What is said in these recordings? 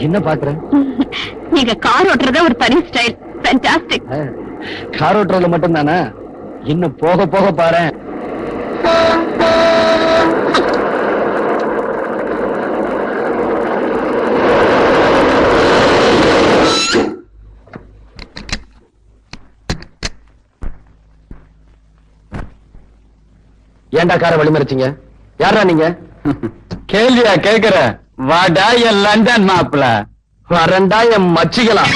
என்ன பாக்குற? நீங்க கார் ஓட்டுறத ஒரு தனி ஸ்டைல். ஃபேண்டாஸ்டிக். கார் ஓட்டுறதுல மட்டும் தானே, இன்னும் போக போக பாரு. ஏண்டா காரை வழிமறிச்சீங்க? யாரா நீங்க? கேள்வியா கேக்குற? வாடா என் லண்டன் மாப்பிள. வரண்டா என் மச்சிகளா.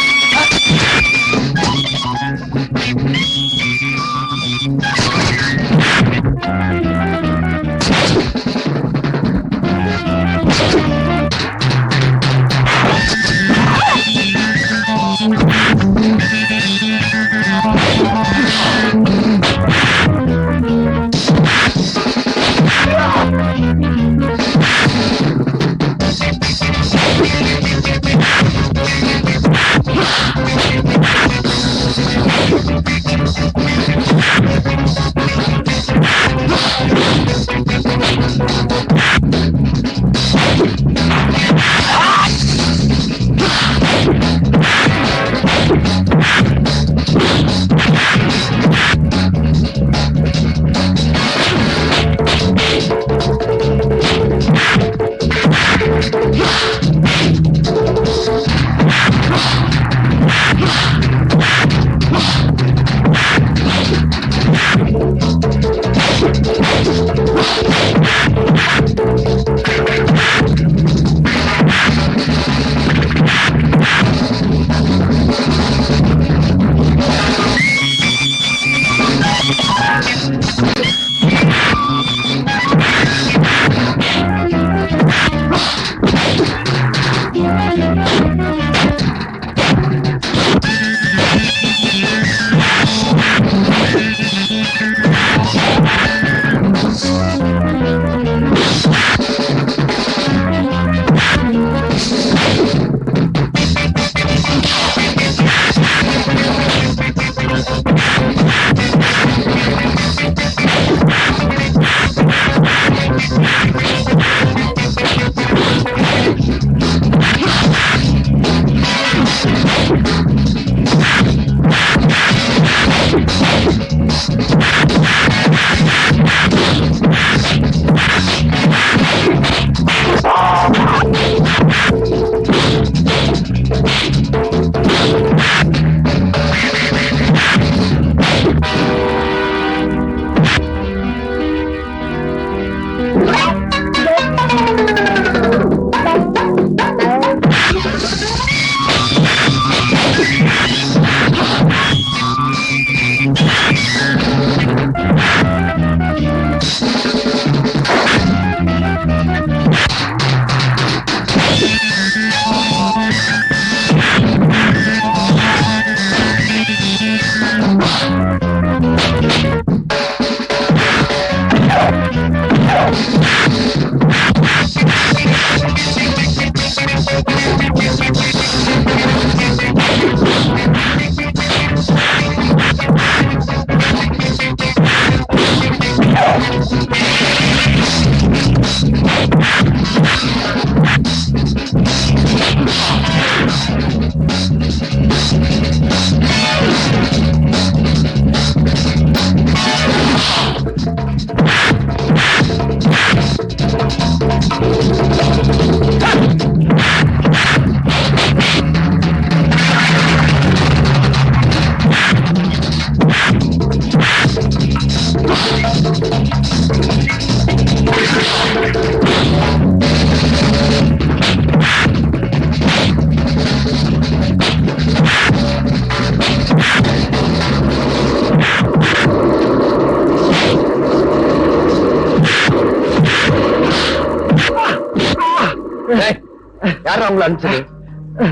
யாரா உங்களை அனுப்பிச்சது?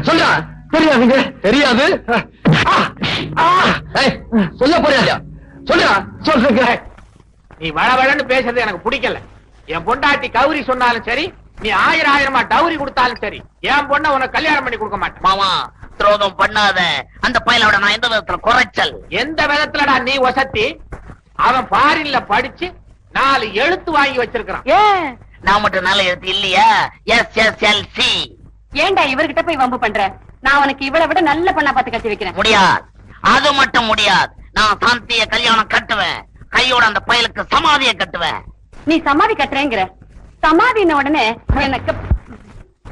சொல்றா. தெரியாதுங்க. தெரியாது? சொல்ல போறியா? சொல்றா. சொல்றேங்க. நீ வளவளன்னு பேசுறது எனக்கு பிடிக்கல. என் பொண்டாட்டி கௌரி சொன்னாலும் சரி, நீ 1000 டவுரி கொடுத்தாலும் சரி, என் பொண்ண உனக்கு கல்யாணம் பண்ணி கொடுக்க மாட்டேன். மாமா துரோகம் பண்ணாத. அந்த பையலோட நான் எந்த விதத்துல குறைச்சல்? எந்த விதத்துலடா நீ வசத்தி? அவன் ஃபாரின்ல படிச்சு 4 எழுத்து வாங்கி வச்சிருக்கான். நான் மட்டும் நல்ல எழுத்து இல்லையா? SSLC. ஏன்டா இவர்கிட்ட போய் வம்பு பண்ற? நான் உனக்கு இவளை விட நல்ல பொண்ணா பார்த்து கட்டி வைக்கிறேன். முடியாது, அது மட்டும் முடியாது. நான் சாந்திய கல்யாணம் கட்டுவேன், கையோட அந்த பயலுக்கு சமாதியை கட்டுவேன். நீ சமாதி கட்டுறேங்கிற, சமாதின உடனே எனக்கு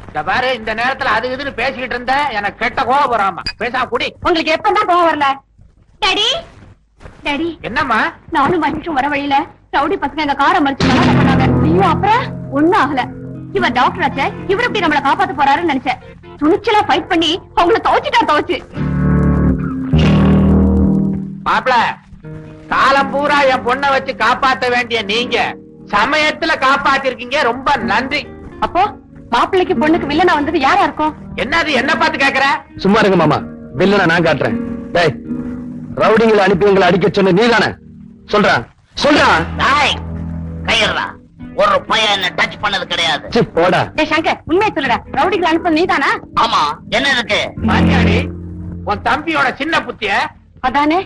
இந்த பாரு, இந்த நேரத்துல அது இதுன்னு பேசிக்கிட்டு இருந்த எனக்கு கெட்ட கோவம் வராமா. பேசாம குடி. உங்களுக்கு எப்பதான் கோவம் வரல? டாடி டாடி, என்னம்மா? நானும் மனுஷன் வர வழியில ரவுடி பசங்க எங்க காரை மறிச்சு கலாட்டம் பண்ணாங்க. ஐயோ, அப்புறம் ஒண்ணும் ஆகல. இவர் டாக்டர் ஆச்சே, இவர் இப்படி நம்மளை காப்பாத்த போறாருன்னு நினைச்சேன். துணிச்சலா ஃபைட் பண்ணி அவங்கள துவச்சு மாப்பிள, காலம் பூரா என் பொண்ணை வச்சு காப்பாத்த வேண்டிய நீங்க சமயத்துல காப்பாத்திருக்கீங்க, ரொம்ப நன்றி. அப்போ மாப்பிள்ளைக்கு பொண்ணுக்கு வில்லனா வந்தது யாரா இருக்கும்? என்னது என்ன பார்த்து கேக்குற? சும்மா இருங்க மாமா, வில்லனை நான் காட்டுறேன். டேய், ரவுடிங்களை அனுப்பி உங்களை அடிக்க சொன்ன நீதானே? சொல்றா சொல்றா. டாய், கையறா. ஒரு பையன் என்ன டச் பண்ணது கிடையாது. சி, போடா. டேய் சங்கர், உண்மையை சொல்லுடா, ரவுடிகளை அனுப்புறது நீதானா? ஆமா, என்ன இருக்கு? பாத்தியாடி உன் தம்பியோட சின்ன புத்திய? அதானே,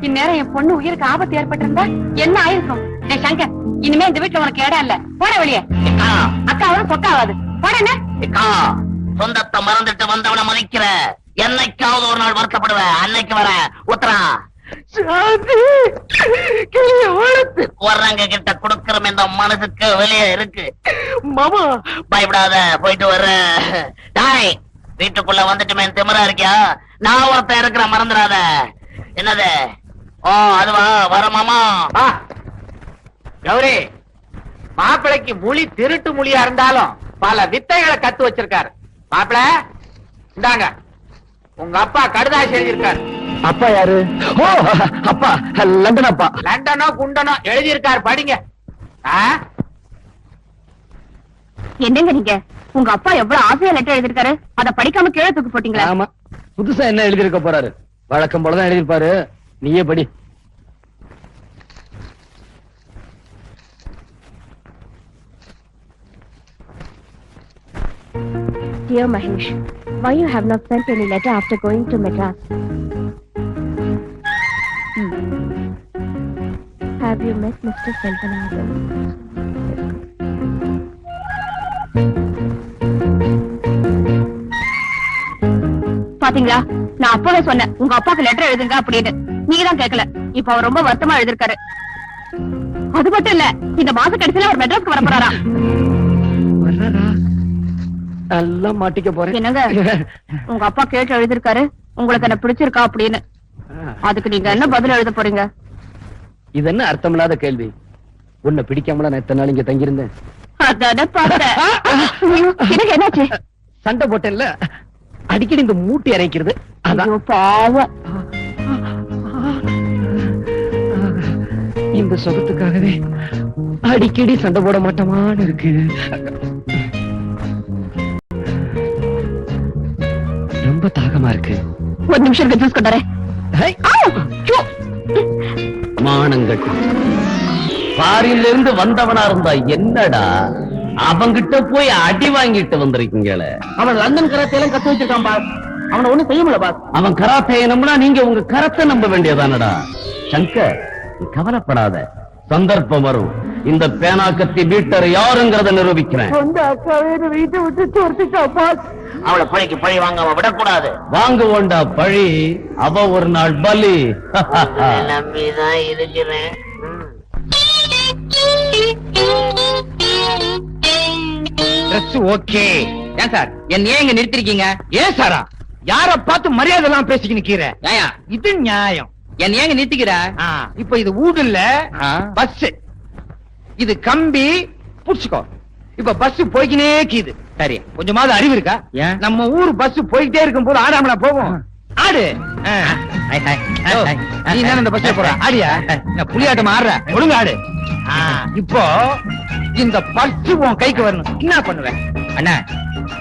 இந்நேரம் என் பொண்ணு உயிருக்கு ஆபத்து ஏற்பட்டிருந்தா என்ன ஆயிருக்கும்? டேய் சங்கர், இனிமே இந்த வீட்டுல உனக்கு இடம் இல்ல, போட வெளியே. அக்கா, அக்காவும் சொக்காவாது, போட. அக்கா, சொந்தத்தை மறந்துட்டு வந்தவனை மதிக்கிற, என்னைக்காவது ஒரு நாள் வருத்தப்படுவேன். அன்னைக்கு வர உத்தரா வர்றங்க கிட்ட கொடுக்கற இந்த மனசுக்கு வெளியே இருக்கு. மாமா பயப்படாத, போயிட்டு வர்ற. டாய், வீட்டுக்குள்ள வந்துட்டுமே திமிரா இருக்கியா? நான் ஒருத்தன் இருக்கிற, மறந்துடாத. என்னது? ஓ, அதுவா? வர மாமா. கௌரி, மாப்பிளைக்கு மொழி திருட்டு மொழியா இருந்தாலும் பல வித்தைகளை கத்து வச்சிருக்காரு. மாப்பிள, இந்தாங்க, உங்க அப்பா கடுதாசி எழுதியிருக்காரு. அப்பா யாரு? ஓ, அப்பா லண்டன் அப்பா. லண்டனோ குண்டனோ எழுதியிருக்காரு, படிங்க. என்னங்க நீங்க, உங்க அப்பா எவ்வளவு ஆசையா லெட்டர் எழுதிருக்காரு, அத படிக்காம கீழே தூக்கி போட்டீங்களா? ஆமா, புதுசா என்ன எழுதியிருக்க போறாரு? வழக்கம் போலதான் எழுதியிருப்பாரு, நீயே படி. Dear Mahesh, why you have not sent any letter after going to Madras? Have you met Mr. Selvanathan? பாத்தீங்களா, நான் அப்பவே சொன்னேன் உங்க அப்பாக்கு லெட்டர் எழுதுங்க அப்படின்னு. நீங்க தான் கேட்கல. இப்ப அவர் ரொம்ப வருத்தமா எழுதிருக்காரு. அது மட்டும் இல்ல, இந்த மாச கடைசியில அவர் மெட்ராஸ்க்கு வர போறாரா. எல்லாம் மாட்டிக்க போறேன். என்னங்க, உங்க அப்பா கேட்டு எழுதிருக்காரு உங்களுக்கு என்ன பிடிச்சிருக்கா அப்படின்னு. அதுக்கு நீங்க என்ன பதில் எழுத போறீங்க? இது என்ன அர்த்தமில்லாத கேள்வி? உன்னை பிடிக்காமல நான் எத்தனை நாள் இங்க தங்கியிருந்தேன்? அதான பார்த்தேன். எனக்கு என்னாச்சு? சண்டை போட்டேன்ல, அடிக்கடி இந்த மூட்டி அரைக்கிறது. ஐயோ பாவம். இந்த சொகத்துக்காகவே அடிக்கடி சண்டை போட மாட்டோமான்னு இருக்கு. ரொம்ப தாகமா இருக்கு. ஒரு நிமிஷம் ஜூஸ் கொண்டாரேன். மானங்கட்டு பாரில இருந்து வந்தவனா இருந்தா என்னடா, அவங்கிட்ட போய் அடி வாங்கிட்டு வந்திருக்கீங்களே. அவன் லண்டன் கராத்தையெல்லாம் கத்து வச்சிருக்கான் பாஸ், அவனை ஒண்ணும் செய்ய முடியல பாஸ். அவன் கராத்தையை நம்பினா நீங்க உங்க கரத்தை நம்ப வேண்டியதானடா. சங்கர், நீ கவலைப்படாத, சந்தர்ப்பம் வரும். இந்த பேனா கத்தி பீட்டர் யாருங்கிறத நிரூபிக்கிறேன். வீட்டை விட்டு துரத்திட்டா பாஸ். அவளை பழிக்கு பழி வாங்காம விடக்கூடாது. வாங்குவோண்டா பழி, அவ ஒரு நாள் பலி. நம்பிதான் இருக்கிறேன். ஓகே. ஏன் சார் என்ன ஏன் இங்க நிறுத்திருக்கீங்க? ஏன் சாரா, யார பார்த்து மரியாதை எல்லாம் பேசிக்க நிக்கிற? இது நியாயம். என்ன ஏங்க நிறுத்திக்கிற? இப்ப இது ஊடு இல்ல, பஸ். இது கம்பி, புடிச்சுக்கோ. இப்ப பஸ் போய்கினே கீது. சரி, கொஞ்சமாவது அறிவு இருக்கா? நம்ம ஊர் பஸ் போய்கிட்டே இருக்கும் போது ஆடாமலா போவோம்? ஆடு. நீ தானே இந்த பஸ்ல போற, ஆடியா? புலியாட்டம் ஆடுற, ஒழுங்கு ஆடு. இப்போ இந்த பஸ் உன் கைக்கு வரணும், என்ன பண்ணுவேன்? அண்ணா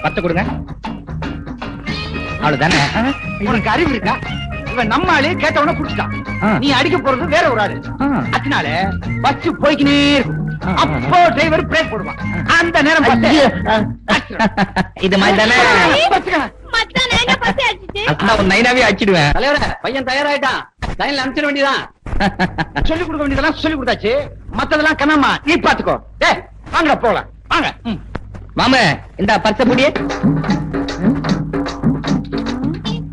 10 கொடுங்க. அவ்வளவுதானே? உனக்கு அறிவு இருக்கா? இவன் நம்ம ஆளு கேட்டவன புடிச்சிட்டான். நீ அடிக்க போறது வேற ஒரு ஆளு. அதனால பஸ் போய்க்கினே இருக்கும். அப்போ டிரைவர் பிரேக் போடுவான். அந்த நேரம் இது மாதிரி தானே நைனாவே அடிச்சிடுவேன். தலைவர, பையன் தயாராயிட்டான், லைன்ல அனுப்பிச்சிட வேண்டியதான். சொல்லிக் கொடுக்க வேண்டியதெல்லாம் சொல்லி கொடுத்தாச்சு, மத்ததெல்லாம் கண்ணாமா நீ பாத்துக்கோ. வாங்க போலாம், வாங்க. மாமா, இந்த பர்ச புடியே.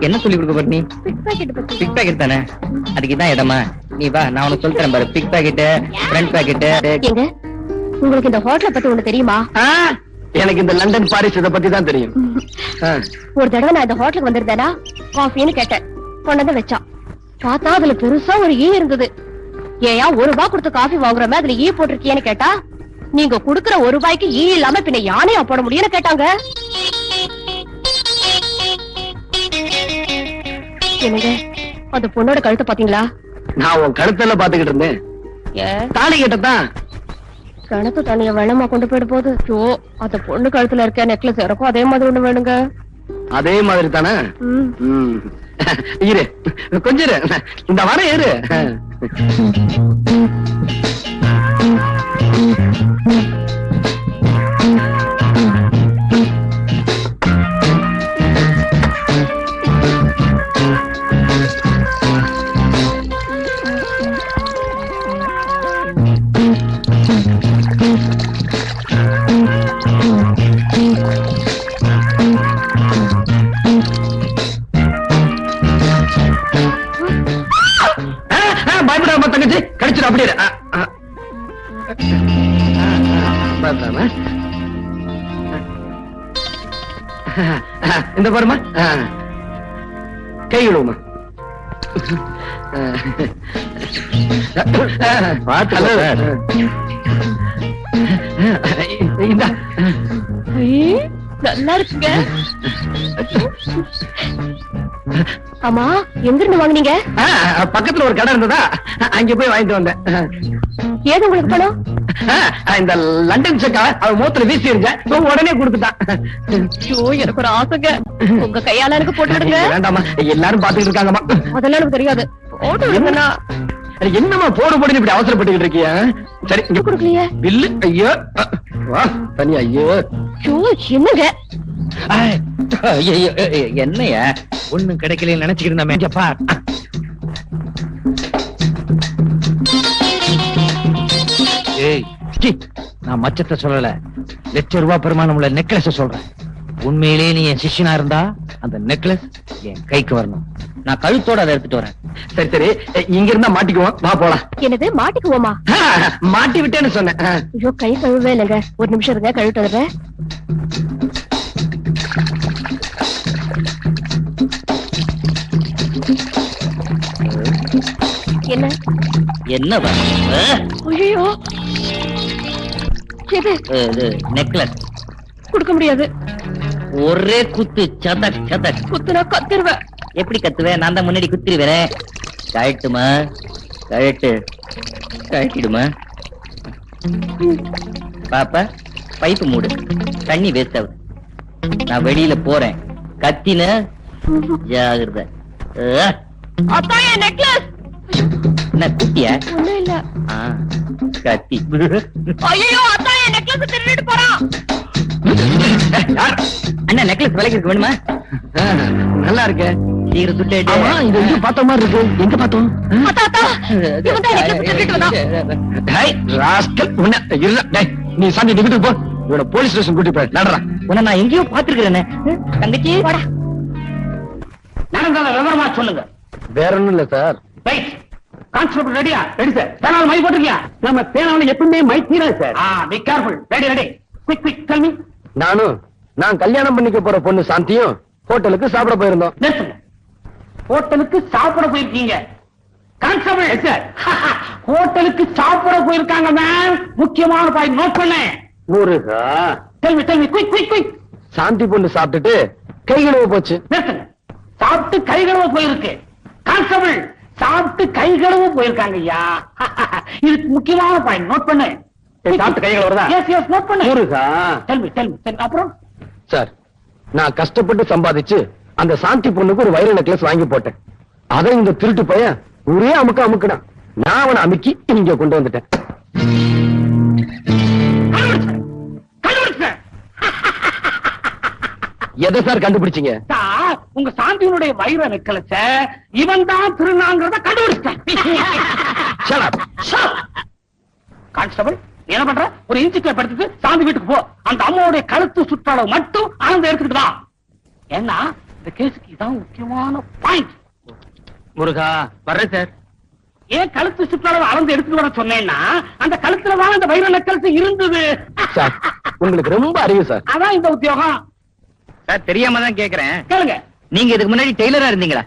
என்ன சொல்லி கொடுக்க போற நீ? பிக் பாக்கெட் பத்தி. பிக் பாக்கெட் தானே, அதுக்கு இதான் இடமா? நீ வா, நான் உனக்கு சொல்லித் தரேன் பாரு. Pick pocket, front pocket. ஏங்க, உங்களுக்கு இந்த ஹோட்டலை பத்தி ஒண்ணு தெரியுமா? எனக்கு இந்த லண்டன் பாரிஸ் இத பத்தி தான் தெரியும். ஒரு தடவை நான் இந்த ஹோட்டலுக்கு வந்திருந்தேனா காஃபின்னு கேட்டேன், கொண்டு வந்து வச்சான். பார்த்தா அதுல பெருசா ஒரு ஈ இருந்தது. ஏயா ₹1 கொடுத்து காஃபி வாங்குறமே அதுல ஈ போட்டிருக்கியேன்னு கேட்டா, நீங்க குடுக்கற ₹1 ஈ இல்லாம பின்ன யானையா போட முடியும்னு கேட்டாங்க. என்னங்க, அந்த பொண்ணோட கழுத்தை பாத்தீங்களா? நான் உன் கழுத்தெல்லாம் பாத்துக்கிட்டு இருந்தேன். தாலி கேட்டதான் கணக்கு தண்ணிய வெள்ளமா கொண்டு போயிட போகுது. ஐயோ, அந்த பொண்ணு கழுத்துல இருக்க நெக்லஸ் இருக்கும் அதே மாதிரி ஒண்ணு வேணுங்க. அதே மாதிரி தானே? இரு, கொஞ்சம் இரு. இந்த வர இரு. பயப்படாம தங்கச்சி, கடிச்சிடும். அப்படியே இந்த பாருமா, கை விடுவோமா? நல்லா இருக்குங்க. ஆமா, எங்க இருந்து வாங்குனீங்க? பக்கத்துல ஒரு கடை இருந்ததா, அங்க போய் வாங்கிட்டு வந்தேன். ஏது உங்களுக்கு பணம்? இந்த லண்டன் செக்கா அவன் மூத்துல வீசி இருந்தேன், உடனே கொடுத்துட்டான். எனக்கு ஒரு ஆசைங்க, உங்க கையால எனக்கு போட்டு விடுங்க. வேண்டாமா, எல்லாரும் பாத்துக்கிட்டு இருக்காங்கம்மா. அதெல்லாம் எனக்கு தெரியாது. போட்டு விடுங்கண்ணா. என்னமா போடு போடுன்னு இப்படி அவசரப்பட்டுக்கிட்டு இருக்கிய? சரி, இங்க கொடுக்கலையே பில்லு. ஐயோ வா தனியா. ஐயோ என்னங்க என்னைய ஒண்ணும் கிடைக்கல நினைச்சுக்கிட்டு இருந்தேன். பார், ஏய், நான் மச்சத்தை சொல்லல, ₹1,00,000 பெருமானம் உள்ள நெக்லஸ் சொல்றேன். உண்மையிலேயே நீ என் சிஷ்யனா இருந்தா அந்த நெக்லஸ் என் கைக்கு வரணும். நான் கழுத்தோட அதை எடுத்துட்டு வரேன். சரி சரி, இங்க இருந்தா மாட்டிக்குவோம், வா போலாம். என்னது மாட்டிக்குவோமா? மாட்டி விட்டேன்னு சொன்னேன். ஐயோ, கை கழுவே இல்லைங்க. ஒரு நிமிஷம் இருங்க, கழுவிட்டு வரேன். என்ன என்ன ஐயோ, எது? நெக்லஸ் கொடுக்க முடியாது. ஒரே குத்து, சதக் சதக். குத்துனா கத்திருவேன். எப்படி கத்துவேன்? நான் தான் முன்னாடி குத்திருவேன். கழட்டுமா? கழட்டு, கழட்டிடுமா? பாப்பா, பைப்பு மூடு, தண்ணி வேஸ்ட் ஆகுது. நான் வெளியில போறேன், கத்தின ஜாகிரதை. அதான் என் நெக்லஸ். என்ன குட்டியா? ஒண்ணும் இல்ல. கத்தி. ஐயோ, அதான் என் நெக்லஸ் திருடிட்டு போறான். அண்ணா, நெக்லஸ் விலைக்கு இருக்கு, வேணுமா? நல்லா இருக்கு. சீக்கிரம் சுட்டு. ஆமா, இது எங்க பார்த்த மாதிரி இருக்கு. எங்க பார்த்தோம்? நீ சாந்தி வீட்டுக்கு போ, இவட போலீஸ் ஸ்டேஷன் கூட்டி போய் நடறா. உன்னை நான் எங்கேயோ பாத்துருக்கிறேன் தங்கச்சி. நடந்தத விவரமா சொல்லுங்க. வேற ஒண்ணும் இல்ல சார். கான்ஸ்டபிள் ரெடியா? Ready sir. பேனால மை போட்டிருக்கியா? நம்ம பேனால எப்பவுமே மை தீராது sir. Be careful. Ready ready. Quick quick tell me. நான் கல்யாணம் பண்ணிக்க போற பொண்ணு சாந்தியும் ஹோட்டலுக்கு சாப்பிட போயிருந்தோம். நிறுத்துங்க. ஹோட்டலுக்கு சாப்பிட போயிருக்கீங்க? கான்ஸ்டபிள் சார், ஹோட்டலுக்கு சாப்பிட போயிருக்காங்க மேம். முக்கியமான பாயிண்ட் நோட் பண்ணேன். முருகா, tell me quick quick quick. Shanti பொண்ணு சாப்பிட்டுட்டு கை கழுவ போச்சு. நிறுத்துங்க. சாப்பிட்டு கை கழுவ போயிருக்கு. கான்ஸ்டபிள், சாப்பிட்டு கை கழுவ போயிருக்காங்க ஐயா. இதுக்கு முக்கியமான பாயிண்ட் நோட் பண்ணு. சாப்பிட்டு கை கழுவுறதா? எஸ் எஸ், நோட் பண்ணு. முருகா, டெல் மீ. அப்புறம் சார், நான் கஷ்டப்பட்டு சம்பாதிச்சு அந்த சாந்தி பொண்ணுக்கு ஒரு வைர நெக்லஸ் வாங்கி போட்டேன். அதை இந்த திருட்டு பையன் ஒரே அமுக்குனான். நான் அவனை அமுக்கி இங்க கொண்டு வந்துட்டேன். எதை சார் கண்டுபிடிச்சீங்க? உங்க சாந்தியினுடைய வைர நெக்லஸ இவன் தான் திருநாங்கிறத கண்டுபிடிச்சேன். கான்ஸ்டபிள், என்ன பண்ற? ஒரு இன்ச்சு டேப் எடுத்துட்டு சாந்தி வீட்டுக்கு போ. அந்த அம்மாவுடைய கழுத்து சுற்றளவு மட்டும் ஆனந்த எடுத்துக்கிட்டு வா. ஏன்னா இந்த கேஸுக்கு இதான் முக்கியமான பாயிண்ட். முருகா வர்றேன் சார். ஏன் கழுத்து சுற்றளவு அளந்து எடுத்துட்டு வர சொன்னேன்னா அந்த கழுத்துல தான் அந்த வைர நெக்லஸ் இருந்தது. சார் உங்களுக்கு ரொம்ப அறிவு சார். அதான் இந்த உத்தியோகம். சார் தெரியாம தான் கேக்குறேன். கேளுங்க. நீங்க இதுக்கு முன்னாடி டெய்லரா இருந்தீங்களா?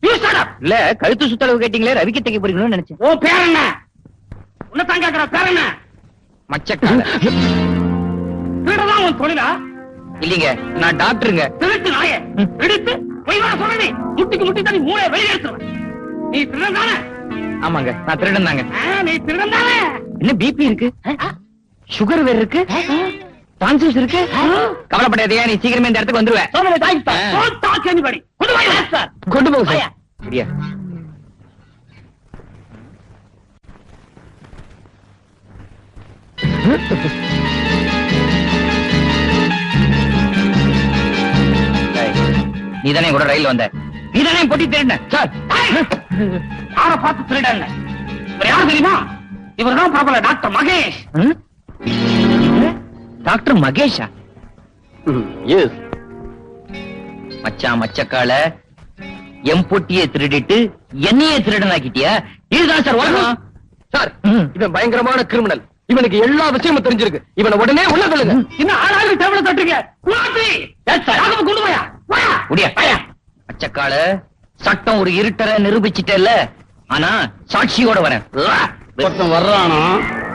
You shut up. இல்ல கழுத்து சுத்தளவு கேட்டீங்களே, ரவிக்கு தைக்க போறீங்கன்னு நினைச்சேன். ஓ பேர் என்ன? உன்னை தான் கேக்குற பேர் என்ன? மச்சக்கால. திருடதான் உன் தொழிலா? இல்லீங்க, நான் டாக்டருங்க. திருட்டு நாயே எடுத்து போய் வர சொல்றேன். முட்டிக்கு முட்டி தண்ணி மூளை வெளியே எடுத்துருவேன். நீ திருடன் தானே? ஆமாங்க, நான் திருடன் தாங்க. நீ திருடன் தானே? என்ன பிபி இருக்கு, சுகர் வேற இருக்கு, டான்சில்ஸ் இருக்கு. கவலைப்படாதீங்க, நீ சீக்கிரமே இந்த இடத்துக்கு வந்துருவேன். சொன்னதை தாய்த்தா. Don't talk anybody. கொண்டு போய் சார். கொண்டு போங்க சார். சரியா? நீதானே கூட ரயில் வந்த, நீதானே பொட்டி திருடின. சார் யார பார்த்து திருடங்க? இவர் யாரு தெரியுமா? இவர் தான் பிரபல டாக்டர் மகேஷ். டாக்டர் மகேஷா? எஸ். மச்சான் மச்சக்கால எம் பொட்டியை திருடிட்டு என்னையே திருடனாக்கிட்டியா? இதுதான் சார் உலகம். சார் இவன் பயங்கரமான கிரிமினல். இவனுக்கு எல்லா விஷயமும் தெரிஞ்சிருக்கு. இவனை உடனே உள்ள தள்ளுங்க. இன்னும் ஆளாளு டேபிள தட்டுறீங்க. கொண்டு போயா முடியா? மச்சக்கால சட்டம் ஒரு இருட்டரை நிரூபிச்சிட்டல, ஆனா சாட்சியோட வரேன். ஒருத்தன் வர்றானா,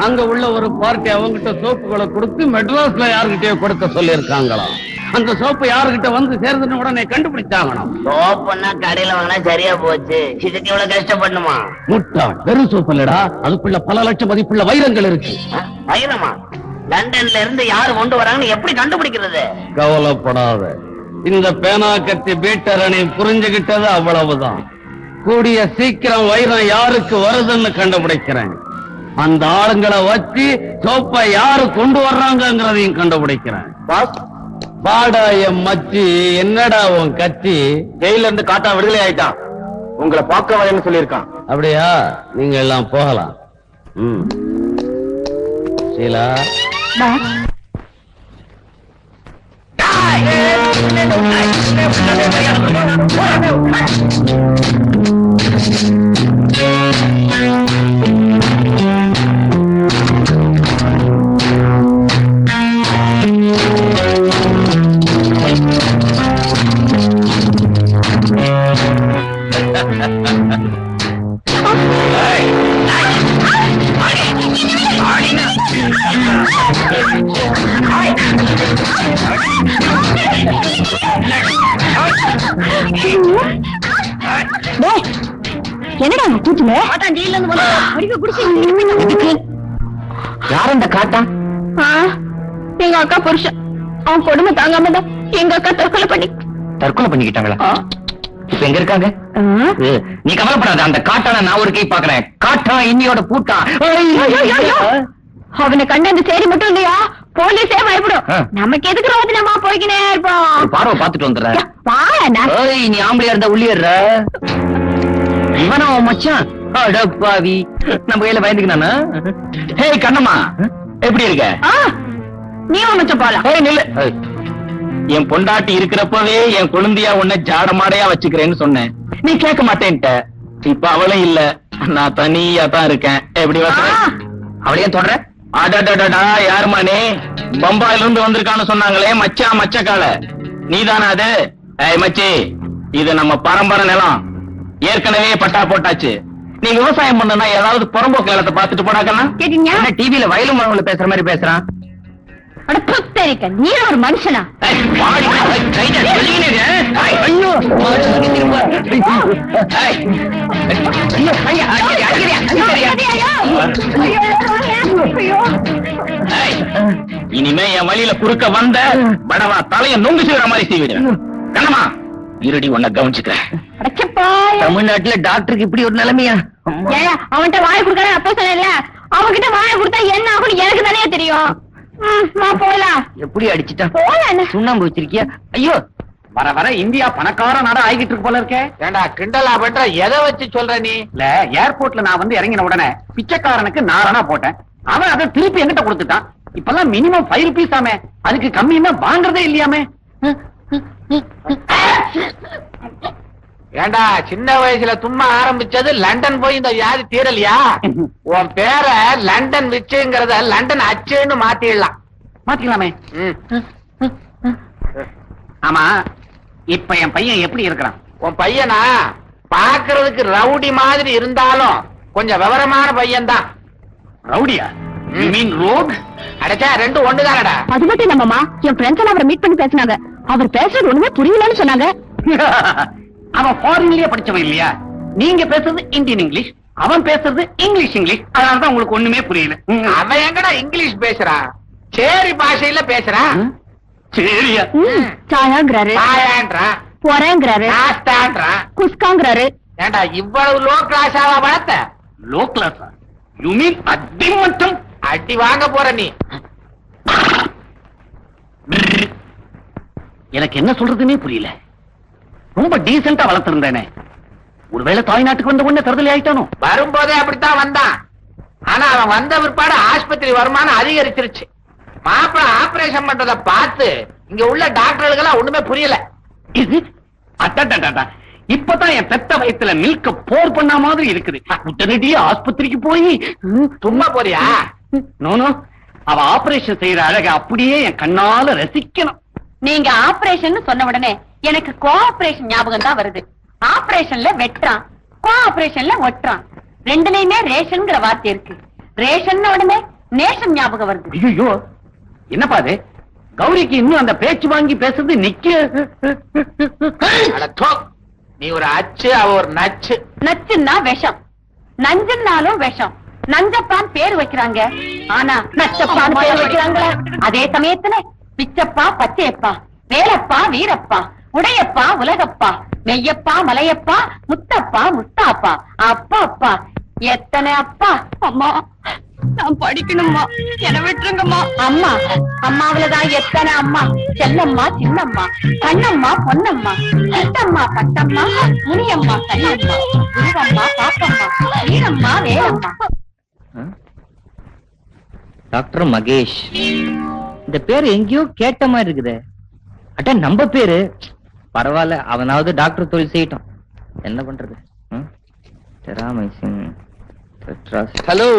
அங்க உள்ள ஒரு பார்ட்டி அவங்கிட்ட சோப்புகளை கொடுத்து மெட்ராஸ்ல யாருகிட்டயோ கொடுக்க சொல்லி இருக்காங்களா. அந்த சோப்பு யாருகிட்ட வந்து சேர்ந்துன்னு உடனே கண்டுபிடிச்சாங்கணும். சோப்புன்னா கடையில வாங்கினா சரியா போச்சு. இதுக்கு இவ்வளவு கஷ்டப்படணுமா? முட்டாள், வெறும் சோப்பு இல்லடா, அதுக்குள்ள பல லட்சம் மதிப்புள்ள வைரங்கள் இருக்கு. வைரமா? லண்டன்ல இருந்து யாரு கொண்டு வராங்கன்னு எப்படி கண்டுபிடிக்கிறது? கவலைப்படாத, இந்த பேனா கத்தி பீட்டரணி புரிஞ்சுகிட்டது அவ்வளவுதான். கூடிய சீக்கிரம் வைரம் யாருக்கு வருதுன்னு கண்டுபிடிக்கிறேன். அந்த ஆளுங்களை வச்சு சோப்பை யாரு கொண்டு வர்றாங்கிறதையும் கண்டுபிடிக்கிறேன். பாடா என் மச்சி, என்னடா உன் கட்சி? ஜெயில இருந்து காட்டா விடுதலை ஆயிட்டான். உங்களை பார்க்க வரேன்னு சொல்லியிருக்கான். அப்படியா? நீங்க எல்லாம் போகலாம். ஷீலா, என்னடா கூச்சுல? யார் இந்த காட்டா? எங்க அக்கா புருஷன். அவன் கொடுமை தாங்காம தான் எங்க அக்கா தற்கொலை பண்ணிக்கிட்டாங்களா? இப்ப எங்க இருக்காங்க? நீ கவலைப்படாத, அந்த காட்டான நான் ஒரு கை பாக்குறேன். காட்டா இன்னியோட பூட்டா. அவனை கண்டு அந்த சேரி மட்டும் இல்லையா, போலீஸே பயப்படும். நமக்கு எதுக்கு ரோதனமா போய்கினே இருப்போம். பார்வை பாத்துட்டு வந்துடுற. வாடா, நீ ஆம்பளையா இருந்தா உள்ளிடுற. இவனா உன் மச்சான்? அடப்பாவி, நம்ம கையில பயந்துக்கினானா? ஹே கண்ணம்மா, எப்படி இருக்க? நீ மச்ச போலாம். நில்லு. என் பொண்டாட்டி இருக்கிறப்பவே என் குழந்தையா உன்னை ஜாடமாடையா வச்சுக்கிறேன்னு சொன்னேன். நீ கேட்க மாட்டேன்ட்ட. இப்ப அவளும் இல்ல, நான் தனியா தான் இருக்கேன். எப்படி வர அவளையே தொடர? அடடடடா, யாருமா நீ? பம்பாயில இருந்து வந்திருக்கான்னு சொன்னாங்களே, மச்சான் மச்சக்கால நீதானா அது? ஏய் மச்சி, இது நம்ம பரம்பரை நிலம். ஏற்கனவே பட்டா போட்டாச்சு. நீ விவசாயம் பண்ணனா ஏதாவது புறம்போக்கு நிலத்தை பாத்துட்டு போனாக்கன்னா? கேட்டீங்க? டிவில வயலும் மரங்களை பேசுற மாதிரி பேசுறான். நீ ஒரு மனுஷனா? இனிமே என் வழியில குறுக்க வந்த படவா தலைய நொங்கு செய்யற மாதிரி செய்விடுறேன். கண்ணம்மா இருடி, உன்னை கவனிச்சுக்கிறேன். தமிழ்நாட்டுல டாக்டருக்கு இப்படி ஒரு நிலைமையா? அவன்கிட்ட வாய கொடுக்கற அப்ப சொன்ன, அவன்கிட்ட வாய கொடுத்தா என்ன ஆகும் எனக்கு தானே தெரியும். போலாம். எப்படி அடிச்சுட்டான்? போலாம். சுண்ணாம்பு வச்சிருக்கியா? ஐயோ, வர வர இந்தியா பணக்கார நாடா ஆகிட்டு இருக்கு போல இருக்கே. ஏண்டா கிண்டலா பண்ற? எதை வச்சு சொல்ற நீ? இல்ல, ஏர்போர்ட்ல நான் வந்து இறங்கின உடனே பிச்சைக்காரனுக்கு நாரணா போட்டேன். அவன் அதை திருப்பி என்கிட்ட கொடுத்துட்டான். இப்பெல்லாம் மினிமம் 5 ரூபீஸ் ஆமே, அதுக்கு கம்மியுமே வாங்குறதே இல்லையாமே. ஏண்டா சின்ன வயசுல தும்மா ஆரம்பிச்சது லண்டன் போய் இந்த வியாதி தீரலையா? உன் பேரை லண்டன் விச்சுங்கிறத லண்டன் அச்சுன்னு மாத்திடலாம். மாத்திக்கலாமே. ஆமா, இப்ப என் பையன் எப்படி இருக்கிறான்? உன் பையனா பாக்குறதுக்கு ரவுடி மாதிரி இருந்தாலும் கொஞ்சம் விவரமான பையன் தான். ரவுடியா? You mean rogue? அடச்சா ரெண்டும் ஒண்ணுதானடா. அது மட்டும் இல்லம்மா, என் ஃப்ரெண்ட்ஸ் எல்லாம் அவரை மீட் பண்ணி பேசினாங்க. அவர் பேசுறது ஒண்ணுமே புரியலன்னு சொன்னாங்க. அவன் ஃபாரின்லயே படிச்சவன் இல்லையா? நீங்க பேசுறது இந்தியன் இங்கிலீஷ், அவன் பேசுறது இங்கிலீஷ். அதனாலதான் உங்களுக்கு ஒண்ணுமே புரியல. அவன் எங்கடா இங்கிலீஷ் பேசுறான்? சேரி பாஷையில பேசுறான். சரியா? சாயாங்கிறாரு, சாயான்றான், பொறேங்கிறாரு, நாஸ்தான்றான், குஸ்காங்கிறாரு. ஏண்டா இவ்வளவு லோ கிளாஸாவா வளர்த்த? லோ கிளாஸா? யூ மீன் அடி மட்டும்? அடி வாங்க போற நீ. எனக்கு என்ன சொல்றதுன்னே புரியல. ரொம்ப டீசெண்டா வளர்த்திருந்தேனே, ஒருவேளை தாய்நாட்டுக்கு வந்த உடனே தருதலை ஆயிட்டானோ? வரும்போதே அப்படித்தான் வந்தான். ஆனா அவன் வந்த பிற்பாடு ஆஸ்பத்திரி வருமானம் அதிகரிச்சிருச்சு. மாப்பிள ஆபரேஷன் பண்றத பார்த்து இங்க உள்ள டாக்டர்களுக்கெல்லாம் ஒண்ணுமே புரியல. இது அட்டா, இப்பதான் என் பெத்த வயத்துல மில்க போர் பண்ண மாதிரி இருக்குது. உடனடியே ஆஸ்பத்திரிக்கு போய் சும்மா போறியா? நோனோ, அவ ஆபரேஷன் செய்யற அழக அப்படியே என் கண்ணால ரசிக்கணும். நீங்க ஆபரேஷன் சொன்ன உடனே எனக்கு கோஆபரேஷன் ஞாபகம் தான் வருது. ஆபரேஷன்ல வெட்டுறான், கோஆபரேஷன்ல ஒட்டுறான். ரெண்டுலயுமே ரேஷன்ங்கிற வார்த்தை இருக்கு. ரேஷன் உடனே நேஷன் ஞாபகம் வருது. ஐயோ, என்னப்பா அது? கௌரிக்கு இன்னும் அந்த பேச்சு வாங்கி பேசுறது நிக்க. அட தோ, நீ ஒரு அச்சு, அவ ஒரு நச்சு. நச்சுன்னா விஷம், நஞ்சுன்னாலும் விஷம். நஞ்சப்பான் பேர் வைக்கிறாங்க, ஆனா நச்சப்பான் பேர் வைக்கிறாங்களா? அதே சமயத்துல பிச்சப்பா, பச்சையப்பா, வேலப்பா, வீரப்பா, உடையப்பா, உலகப்பா, மெய்யப்பா, மலையப்பா, முத்தப்பா, முத்தாப்பா, அப்பா அப்பா, எத்தனை அப்பா. அம்மா, நான் படிக்கணும்மா, என விட்டுருங்கம்மா. அம்மா, அம்மாவிலதான் எத்தனை அம்மா. செல்லம்மா, சின்னம்மா, கண்ணம்மா, பொன்னம்மா, சித்தம்மா, பட்டம்மா, முனியம்மா, கண்ணம்மா, குருவம்மா, பாப்பம்மா, வீரம்மா, வேலம்மா. டாக்டர் மகேஷ், இந்த பேரு எங்கேயோ கேட்ட மாதிரி இருக்குது. அட்ட நம்ம பேரு பரவாயில்ல, அவனாவது டாக்டர் தொழில் செய்யட்டும். என்ன பண்றது? ஹலோ.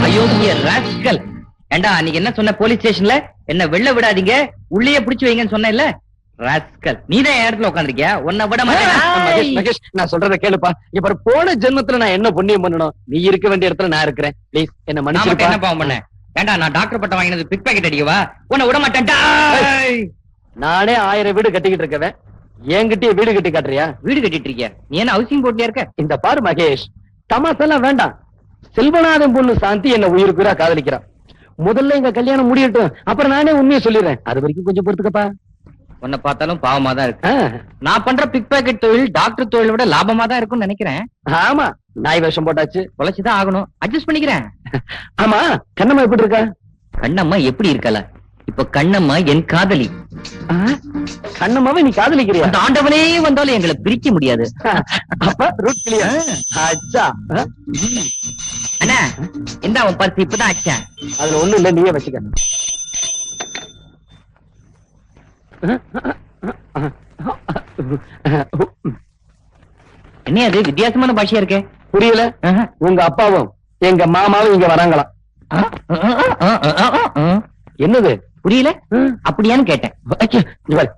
ஐயோ ராஸ்கல், ஏண்டா அன்னைக்கு என்ன சொன்ன போலீஸ் ஸ்டேஷன்ல? என்ன வெளில விடாதீங்க, உள்ளேயே பிடிச்சு வைங்கன்னு சொன்ன. ராஸ்கல், நீதான் என் இடத்துல உட்காந்துருக்கியா? உன்னை விட மகேஷ், மகேஷ், நான் சொல்றத கேளுப்பா. இப்ப போன ஜென்மத்துல நான் என்ன புண்ணியம் பண்ணணும்? நீ இருக்க வேண்டிய இடத்துல நான் இருக்கிறேன். ப்ளீஸ் என்ன மன்னிச்சிருப்பா. என்ன பாவம் பண்ண? ஏண்டா நான் டாக்டர் பட்டம் வாங்கினது பிக் பாக்கெட் அடிக்கவா? உன்னை விட மாட்டேன்டா. நானே 1000 வீடு கட்டிக்கிட்டு இருக்கவன், என்கிட்டயே வீடு கட்டி காட்டுறியா? வீடு கட்டிட்டு இருக்கியா? நீ என்ன ஹவுசிங் போட்டியா இருக்க? இந்த பாரு மகேஷ், தமாசெல்லாம் வேண்டாம். செல்வநாதன் பொண்ணு சாந்தி என்ன உயிருக்குறா காதலிக்கிறான். முதல்ல எங்க கல்யாணம் முடியட்டும், அப்புறம் நானே உண்மையை சொல்லிடுறேன். அது வரைக்கும் கொஞ்சம் பொறுத்துக்கப்பா. உன்னை பார்த்தாலும் பாவமா தான் இருக்கு. நான் பண்ற பிக் பாக்கெட் தொழில் டாக்டர் தொழிலை விட லாபமா தான் இருக்கும்னு நினைக்கிறேன். ஆமா, நாய் வேஷம் போட்டாச்சு, தொலைச்சுதான் ஆகணும். அட்ஜஸ்ட் பண்ணிக்கிறேன். ஆமா, கண்ணம்மா எப்படி இருக்கா? கண்ணம்மா எப்படி இருக்கல? இப்ப கண்ணம்மா என் காதலி. கண்ணம்மாவை நீ காதலிக்கிறியா? அந்த ஆண்டவனே வந்தாலும் எங்களை பிரிக்க முடியாது. அப்ப ரூட் கிளியர். அச்சா, அண்ணா இந்த அவன் பர்ஸ் இப்பதான் அடிச்சேன். அதுல ஒண்ணும் இல்ல, நீயே வச்சுக்க. என்ன அது வித்தியாசமான பாஷையா இருக்கே? புரியல? உங்க அப்பாவும் எங்க மாமாவும் இங்க வராங்களாம். என்னது புரியல? அப்படியான்னு கேட்டேன்.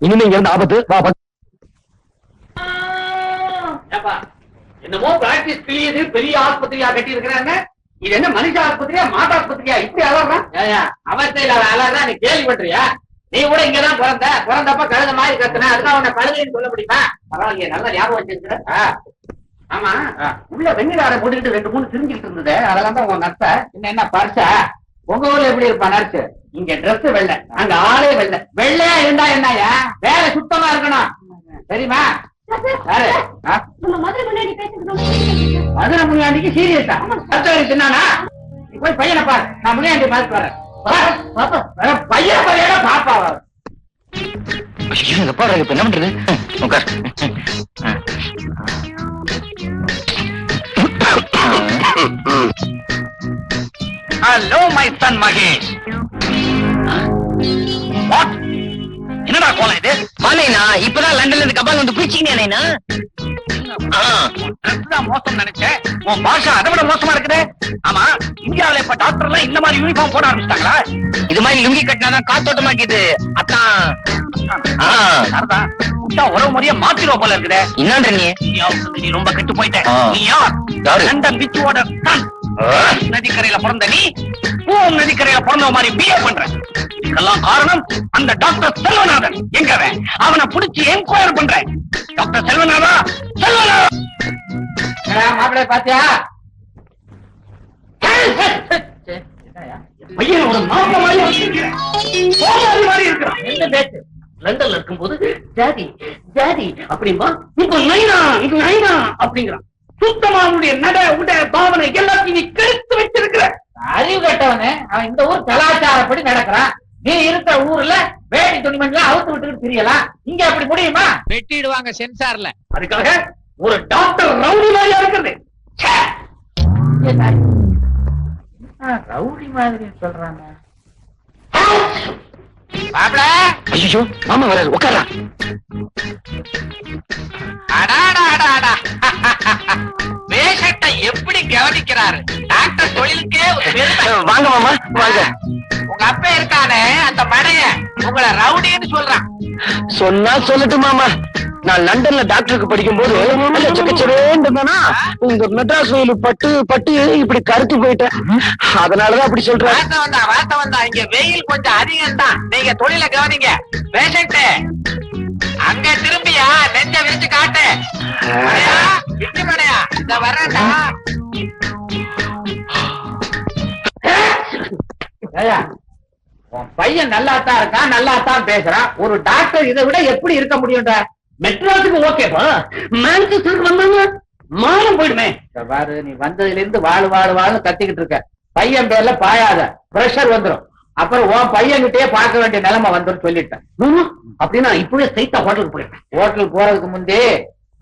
இனிமே இங்க இருந்து ஆபத்து. என்னமோ பிராக்டிஸ் கிளியது பெரிய ஆஸ்பத்திரியா கட்டி இருக்கிறாங்க. இது என்ன மனுஷ ஆஸ்பத்திரியா, மாட்டு ஆஸ்பத்திரியா? இப்படி அலறான். அவஸ்தையில அலறான். நீ கேள்விப்பட்டியா? நீ கூட இங்கதான் பிறந்தப்ப கழுத மாதிரி கத்துன, அதுதான் உன்னை கழுதைன்னு சொல்ல முடியுமா? பரவாயில்லையே, நல்ல ஞாபகம் வச்சிருக்க. ஆமா, உள்ள வெண்ணிலாரை போட்டுக்கிட்டு 2-3 திரிஞ்சுக்கிட்டு இருந்தது, அதெல்லாம் தான் உன் நர்ஸ. என்ன பர்சா? உங்க ஊர்ல எப்படி இருப்பா நர்ஸ்? இங்க டிரெஸ் வெள்ளை, அங்க ஆளே வெள்ளை. வெள்ளையா இருந்தா என்னயா? வேலை சுத்தமா இருக்கணும், தெரியுமா? மதுரை முனியாண்டிக்கு சீரியஸா தின்னானா? நீ போய் பையனை பாரு, நான் முனியாண்டி பார்த்து வரேன். பையன் பையனா பாப்பா. இப்ப என்ன பண்றது? உட்கார். Hello my son Mahesh. What? என்ன என்னடா கோலம் இது? வானேனா இப்பதான் லண்டன்ல இருந்து கபால் வந்து குளிச்சிங்க. தான் மோசம் நினைச்சேன். உன் பாஷா அதை விட மோசமா இருக்குது. ஆமா, இந்தியாவில இப்ப டாக்டர் எல்லாம் இந்த மாதிரி யூனிஃபார்ம் போட ஆரம்பிச்சிட்டாங்களா? இது மாதிரி லுங்கி கட்டினாதான் காத்தோட்டமாக்கிது. அத்தான் உறவு முறைய மாத்திரோ போல இருக்குது. என்னன்ற நீ ரொம்ப கெட்டு போயிட்ட. ஆ. நீ யார்? யாரு? London பிச்சுவோட Sun. நதிக்கரையில பிறந்த நீ நதிக்கரையில பிறந்த மாதிரி பிஹேவ் பண்ற. இதெல்லாம் காரணம் அந்த டாக்டர் செல்வநாதன். எங்கவன்? அவனை புடிச்சு என்கொயர் பண்ற. டாக்டர் செல்வநாதா, செல்வநாதா மாப்பிள்ளை பாத்தியா? பையன் ஒரு மாப்பிள்ளை மாதிரி வச்சிருக்கிறேன். கோமாளி மாதிரி இருக்கிறான். என்ன பேச்சு? லண்டன்ல இருக்கும்போது ஜாதி ஜாதி அப்படிம்பா, இப்ப நைனா இது நைனா அப்படிங்கிறான். சுத்தமா அவனுடைய நட உட பாவனை எல்லாத்தையும் நீ கெடுத்து வச்சிருக்கிற. அறிவு கட்டவனே, அவன் இந்த ஊர் கலாச்சாரப்படி நடக்கிறான். நீ இருக்கிற ஊர்ல வேடி துணிமணிலாம் அவுத்து விட்டுக்கிட்டு தெரியலாம். இங்க அப்படி முடியுமா? வெட்டிடுவாங்க சென்சார்ல. அதுக்காக ஒரு டாக்டர் ரவுடி மாதிரியா இருக்கிறது. ச்சே! ரவுடி மாதிரி சொல்றாங்க. ஐயோ மாமா வராது, உட்காரா. பேஷண்ட்டை எப்படி கவனிக்கிறாரு டாக்டர். தொழிலுக்கே ஒரு பெருமை. வாங்க மாமா வாங்க. உங்க அப்பா இருக்கானே அந்த மடைய உங்களை ரவுடின்னு சொல்றான். சொன்னா சொல்லட்டு மாமா. நான் லண்டன்ல டாக்டருக்கு படிக்கும் போது வேண்டுமானா இந்த மெட்ராஸ் வெயில் பட்டு பட்டு இப்படி கருத்து போயிட்டேன். அதனாலதான் அப்படி சொல்றேன். வார்த்தை வந்தா இங்க வெயில் கொஞ்சம் அதிகம் தான். நீங்க தொழில கவனிங்க. பேஷண்ட் அங்க திரும்பியா நெஞ்ச விரிச்சு காட்டு. மடையா, விட்டு மடையா, இந்த வரேன்டா. உன் பையன் நல்லா தான் இருக்கான், நல்லா தான் பேசுறான். ஒரு டாக்டர் இதை விட எப்படி இருக்க முடியும்டா? மெட்ராஸுக்கு ஓகேப்பா, மான்செஸ்டருக்கு வந்தாங்க மானம் போயிடுமே. பாரு, நீ வந்ததுல இருந்து வாழு வாழு வாழு கத்திக்கிட்டு இருக்க. பையன் பேர்ல பாயாத, பிரஷர் வந்துடும். அப்புறம் உன் பையன்கிட்டயே பார்க்க வேண்டிய நிலைமை வந்துடும் சொல்லிட்டேன். அப்படின்னா இப்பவே ஸ்ட்ரைட்டா ஹோட்டலுக்கு போயிட்டேன். ஹோட்டலுக்கு போறதுக்கு முந்தே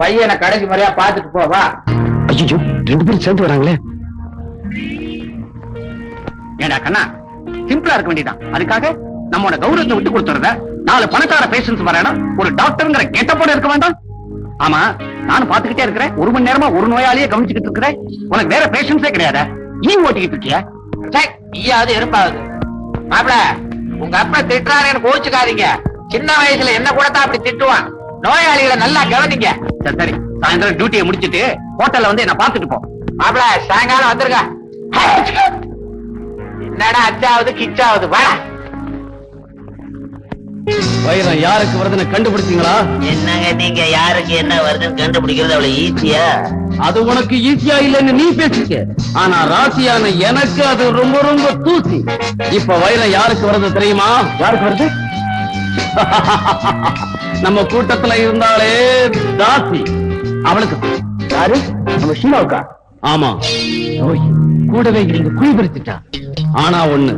பையனை கடைசி முறையா பாத்துட்டு போவா. ஐயோ 2 பேரும் சேர்ந்து வராங்களே. ஏண்டா கண்ணா, சிம்பிளா இருக்க வேண்டியதான். அதுக்காக நம்மோட கௌரவத்தை விட்டு கொடுத்துறத 4 பணக்கார பேஷன்ஸ் வரணும் ஒரு டாக்டர்ங்கிற கெட்டப்போட இருக்க வேண்டாம். ஆமா, நானும் பாத்துக்கிட்டே இருக்கிறேன். 1 மணி நேரமா ஒரு நோயாளியே கவனிச்சுக்கிட்டு இருக்கிறேன். உனக்கு வேற பேஷன்ஸே கிடையாது. ஓட்டிக்கிட்டு இருக்கியா? ஈயாவது இருப்பாது. மாப்பிள, உங்க அப்பா திட்டுறாருன்னு கோச்சுக்காதீங்க. சின்ன வயசுல என்ன கூட தான் அப்படி திட்டுவான். நோயாளிகளை நல்லா கவனிங்க. சரி சரி, சாயந்தரம் டியூட்டியை முடிச்சிட்டு ஹோட்டல்ல வந்து என்ன பாத்துட்டு போ. மாப்பிள, சாயங்காலம் வந்துருங்க. என்னடா அச்சாவது கிச்சாவது வா. வைரம் யாருக்கு வருதுன்னு கண்டுபிடிச்சீங்களா? என்னங்க நீங்க யாருக்கு என்ன வருதுன்னு கண்டுபிடிக்கிறது அவ்வளவு ஈஸியா? அது உனக்கு ஈஸியா இல்லைன்னு நீ பேசிக்க. ஆனா ராசியான எனக்கு அது ரொம்ப ரொம்ப தூசி. இப்ப வைரம் யாருக்கு வருது தெரியுமா? யாருக்கு வருது? நம்ம கூட்டத்துல இருந்தாலே தாசி, அவளுக்கு. யாரு? நம்ம ஷீலாவுக்கா? ஆமா, ஓய், கூடவே இருந்து குழி பறிச்சுட்டா. ஆனா ஒண்ணு,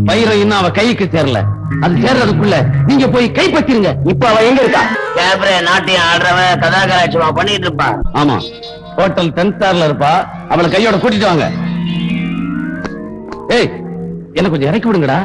வைரம் இன்னும் அவ கைக்கு சேரல. அது சேர்றதுக்குள்ள நீங்க போய் கைப்பற்றிருங்க. இப்ப அவ எங்க இருக்கா? கேப்ரே நாட்டியம் ஆடுறவன் கதாகராட்சமா பண்ணிட்டு இருப்பான். ஆமா, ஹோட்டல் 10 ஸ்டார்ல இருப்பா. அவளை கையோட கூட்டிட்டு வாங்க. ஏய், என்ன கொஞ்சம் இறக்கி விடுங்கடா.